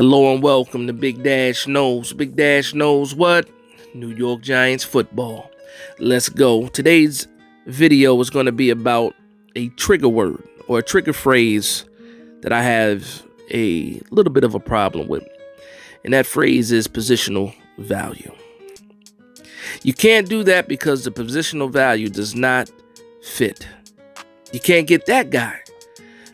Hello and welcome to Big Dash Knows. Big Dash knows what? New York Giants football. Let's go. Today's video is going to be about a trigger word or a trigger phrase that I have a little bit of a problem with. And that phrase is positional value. You can't do that because the positional value does not fit. You can't get that guy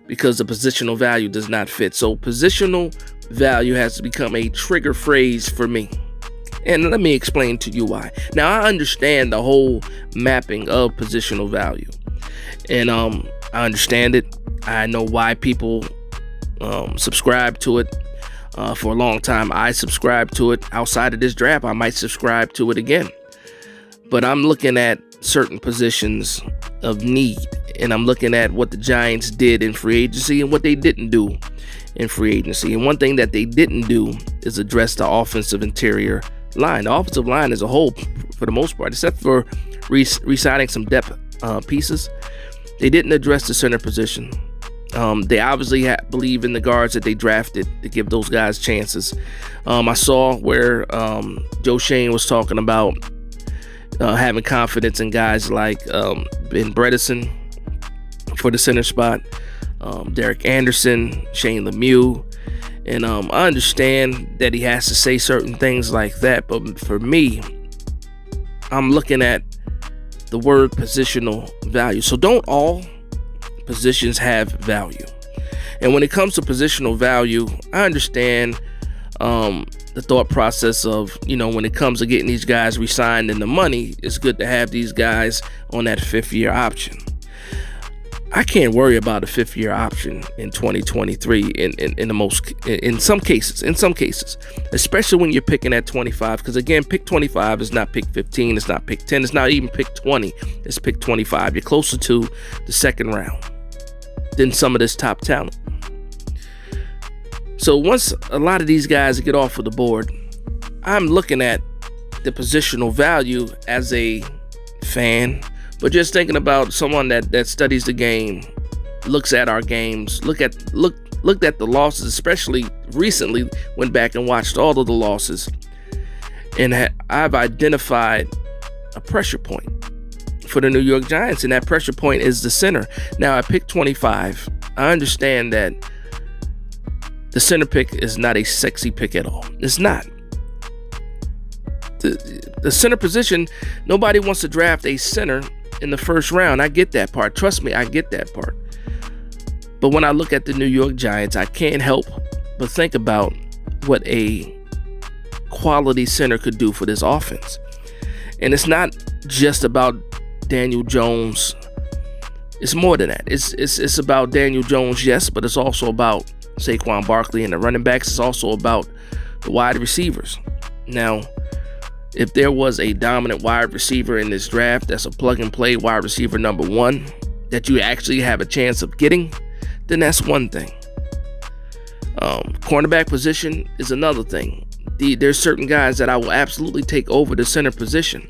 because the positional value does not fit. So positional value has to become a trigger phrase for me. And let me explain to you why. Now, I understand the whole mapping of positional value. And I understand it. I know why people subscribe to it. For a long time, I subscribed to it. Outside of this draft, I might subscribe to it again. But I'm looking at certain positions of need. And I'm looking at what the Giants did in free agency and what they didn't do in free agency. And one thing that they didn't do is address the offensive interior line. The offensive line as a whole, for the most part, except for re-signing some depth pieces, they didn't address the center position. They obviously believe in the guards that they drafted to give those guys chances. I saw where Joe Shane was talking about having confidence in guys like Ben Bredesen for the center spot, Derek Anderson, Shane Lemieux. And I understand that he has to say certain things like that. But for me, I'm looking at the word positional value. So don't all positions have value? And when it comes to positional value, I understand the thought process of, when it comes to getting these guys re-signed and the money, it's good to have these guys on that fifth-year option. I can't worry about a fifth-year option in 2023 in some cases, especially when you're picking at 25. Because again, pick 25 is not pick 15, it's not pick 10, it's not even pick 20, it's pick 25. You're closer to the second round than some of this top talent. So once a lot of these guys get off of the board, I'm looking at the positional value as a fan. But just thinking about someone that studies the game, looks at our games, looked at the losses, especially recently, went back and watched all of the losses, and I've identified a pressure point for the New York Giants, and that pressure point is the center. Now, I picked 25. I understand that the center pick is not a sexy pick at all. It's not. The center position, nobody wants to draft a center in the first round. I get that part. Trust me, I get that part. But when I look at the New York Giants, I can't help but think about what a quality center could do for this offense. And it's not just about Daniel Jones. It's more than that. It's about Daniel Jones, yes, but it's also about Saquon Barkley and the running backs. It's also about the wide receivers. Now, if there was a dominant wide receiver in this draft that's a plug-and-play wide receiver number one that you actually have a chance of getting, then that's one thing. Cornerback position is another thing. There's certain guys that I will absolutely take over the center position.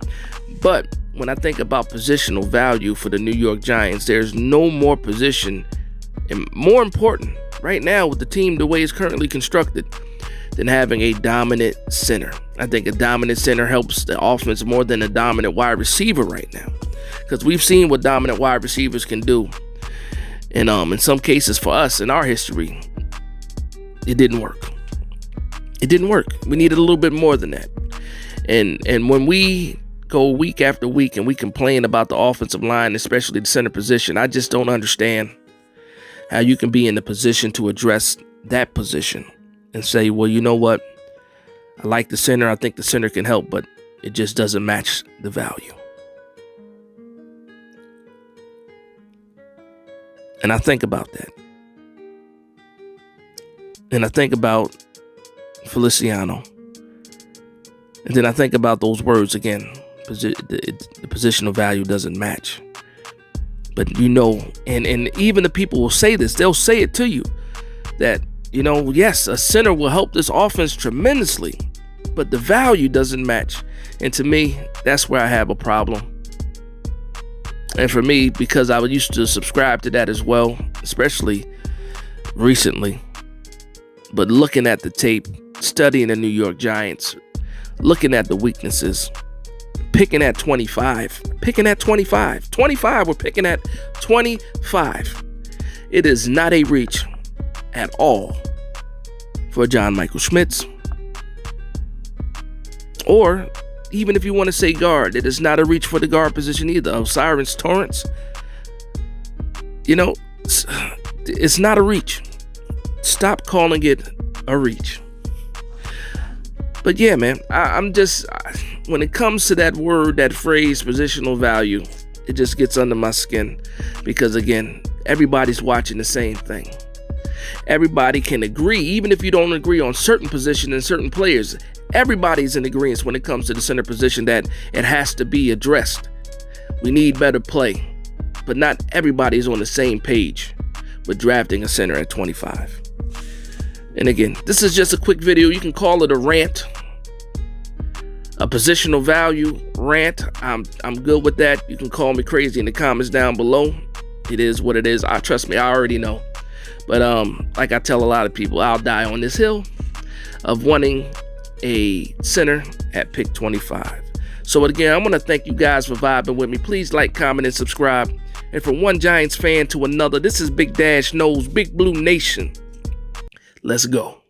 But when I think about positional value for the New York Giants, there's no more position and more important right now with the team the way it's currently constructed than having a dominant center. I think a dominant center helps the offense more than a dominant wide receiver right now, because we've seen what dominant wide receivers can do. And in some cases for us in our history, it didn't work. It didn't work. We needed a little bit more than that. And when we go week after week and we complain about the offensive line, especially the center position, I just don't understand how you can be in the position to address that position and say, well, you know what? I like the center. I think the center can help, but it just doesn't match the value. And I think about that. And I think about Feliciano. And then I think about those words again. The positional value doesn't match. But and even the people will say this. They'll say it to you that, yes, a center will help this offense tremendously, but the value doesn't match. And to me, that's where I have a problem. And for me, because I used to subscribe to that as well, especially recently, But looking at the tape, studying the New York Giants, looking at the weaknesses, picking at 25, we're picking at 25. It is not a reach at all for John Michael Schmitz. Or even if you want to say guard, it is not a reach for the guard position either. O'Cyrus Torrence, it's not a reach. Stop calling it a reach. But yeah, man, I'm just, when it comes to that word, that phrase, positional value, it just gets under my skin because, again, everybody's watching the same thing. Everybody can agree, even if you don't agree on certain positions and certain players. Everybody's in agreement when it comes to the center position that it has to be addressed. We need better play, but not everybody's on the same page with drafting a center at 25. And again, this is just a quick video. You can call it a rant, a positional value rant. I'm good with that. You can call me crazy in the comments down below. It is what it is. Trust me, I already know. But like I tell a lot of people, I'll die on this hill of wanting a center at pick 25. So again, I want to thank you guys for vibing with me. Please like, comment, and subscribe. And from one Giants fan to another, this is Big Dash Knows, Big Blue Nation. Let's go.